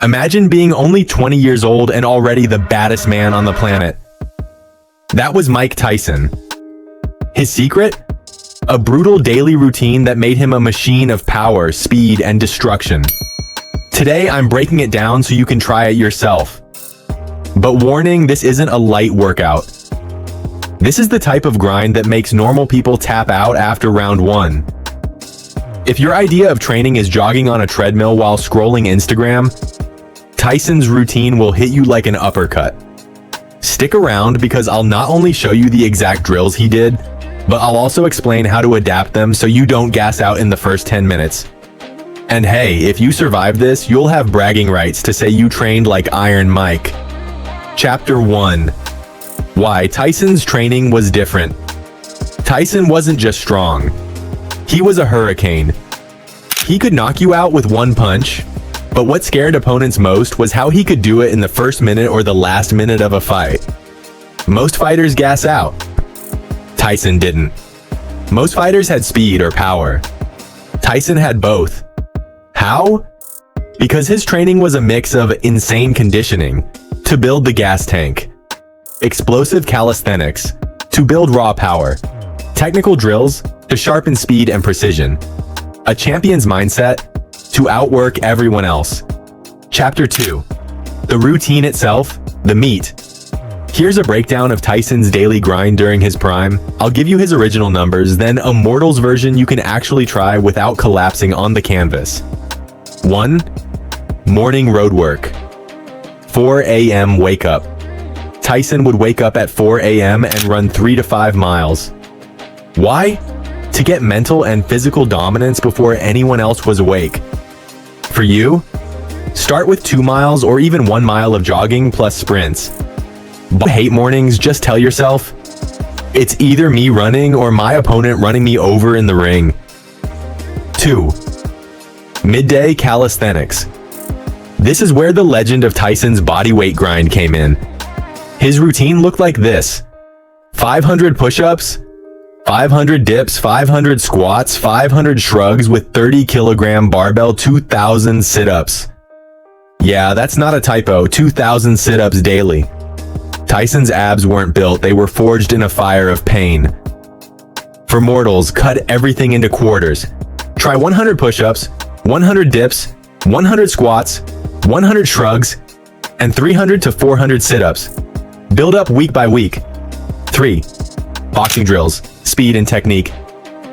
Imagine being only 20 years old and already the baddest man on the planet. That was Mike Tyson. His secret? A brutal daily routine that made him a machine of power, speed, and destruction. Today, I'm breaking it down so you can try it yourself. But warning, this isn't a light workout. This is the type of grind that makes normal people tap out after round 1. If your idea of training is jogging on a treadmill while scrolling Instagram, Tyson's routine will hit you like an uppercut. Stick around because I'll not only show you the exact drills he did, but I'll also explain how to adapt them so you don't gas out in the first 10 minutes. And hey, if you survive this, you'll have bragging rights to say you trained like Iron Mike. Chapter 1. Why Tyson's training was different. Tyson wasn't just strong. He was a hurricane. He could knock you out with one punch, but what scared opponents most was how he could do it in the first minute or the last minute of a fight. Most fighters gas out. Tyson didn't. Most fighters had speed or power. Tyson had both. How? Because his training was a mix of insane conditioning to build the gas tank, explosive calisthenics to build raw power, technical drills to sharpen speed and precision, a champion's mindset to outwork everyone else. Chapter 2. The routine itself, the meat. Here's a breakdown of Tyson's daily grind during his prime. I'll give you his original numbers, then a mortal's version you can actually try without collapsing on the canvas. 1. Morning road work. 4 a.m. wake up. Tyson would wake up at 4 a.m. and run 3 to 5 miles. Why? To get mental and physical dominance before anyone else was awake. For you, start with 2 miles or even 1 mile of jogging plus sprints. But hate mornings, just tell yourself, it's either me running or my opponent running me over in the ring. 2. Midday calisthenics. This is where the legend of Tyson's bodyweight grind came in. His routine looked like this: 500 push-ups, 500 dips, 500 squats, 500 shrugs with 30-kilogram barbell, 2,000 sit-ups. Yeah, that's not a typo, 2,000 sit-ups daily. Tyson's abs weren't built, they were forged in a fire of pain. For mortals, cut everything into quarters. Try 100 push-ups, 100 dips, 100 squats, 100 shrugs, and 300 to 400 sit-ups. Build up week by week. 3. Boxing drills, speed and technique.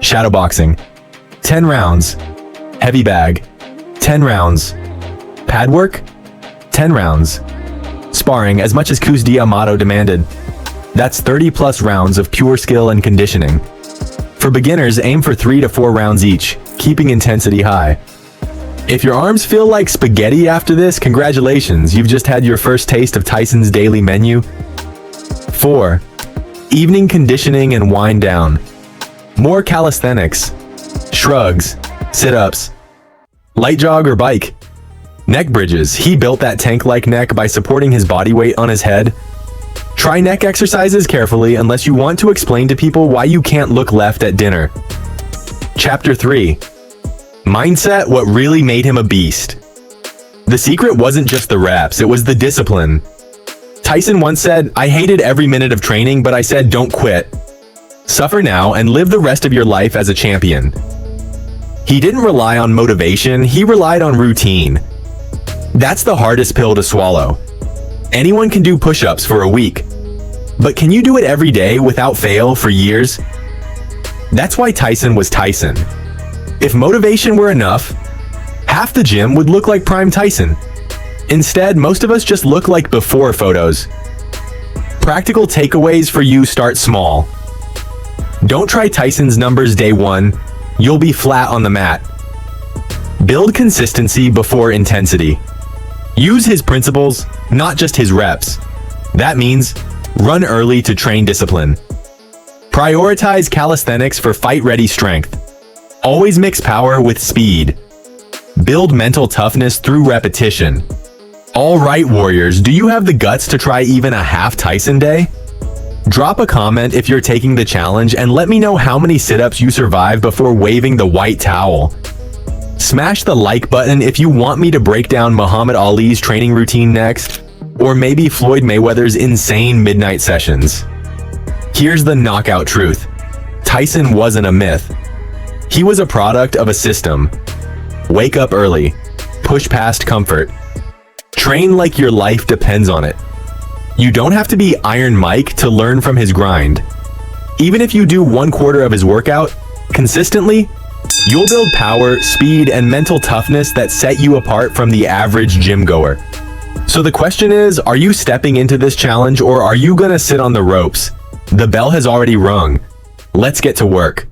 Shadow boxing. 10 rounds. Heavy bag. 10 rounds. Pad work. 10 rounds. Sparring as much as Cus D'Amato demanded. That's 30 plus rounds of pure skill and conditioning. For beginners, aim for 3 to 4 rounds each, keeping intensity high. If your arms feel like spaghetti after this, congratulations, you've just had your first taste of Tyson's daily menu. 4. Evening conditioning and wind down. More calisthenics, shrugs, sit-ups, light jog or bike. Neck bridges. He built that tank-like neck by supporting his body weight on his head. Try neck exercises carefully unless you want to explain to people why you can't look left at dinner. Chapter 3. Mindset, what really made him a beast. The secret wasn't just the reps, it was the discipline. Tyson once said, "I hated every minute of training, but I said don't quit. Suffer now and live the rest of your life as a champion." He didn't rely on motivation, he relied on routine. That's the hardest pill to swallow. Anyone can do push-ups for a week, but can you do it every day without fail for years? That's why Tyson was Tyson. If motivation were enough, half the gym would look like Prime Tyson. Instead, most of us just look like before photos. Practical takeaways for you: start small. Don't try Tyson's numbers day 1. You'll be flat on the mat. Build consistency before intensity. Use his principles, not just his reps. That means run early to train discipline. Prioritize calisthenics for fight-ready strength. Always mix power with speed. Build mental toughness through repetition. All right, warriors, do you have the guts to try even a half Tyson day? Drop a comment if you're taking the challenge and let me know how many sit-ups you survived before waving the white towel. Smash the like button if you want me to break down Muhammad Ali's training routine next, or maybe Floyd Mayweather's insane midnight sessions. Here's the knockout truth. Tyson wasn't a myth. He was a product of a system. Wake up early. Push past comfort. Train like your life depends on it. You don't have to be Iron Mike to learn from his grind. Even if you do 1/4 of his workout consistently, you'll build power, speed, and mental toughness that set you apart from the average gym goer. So the question is, are you stepping into this challenge or are you gonna sit on the ropes? The bell has already rung. Let's get to work.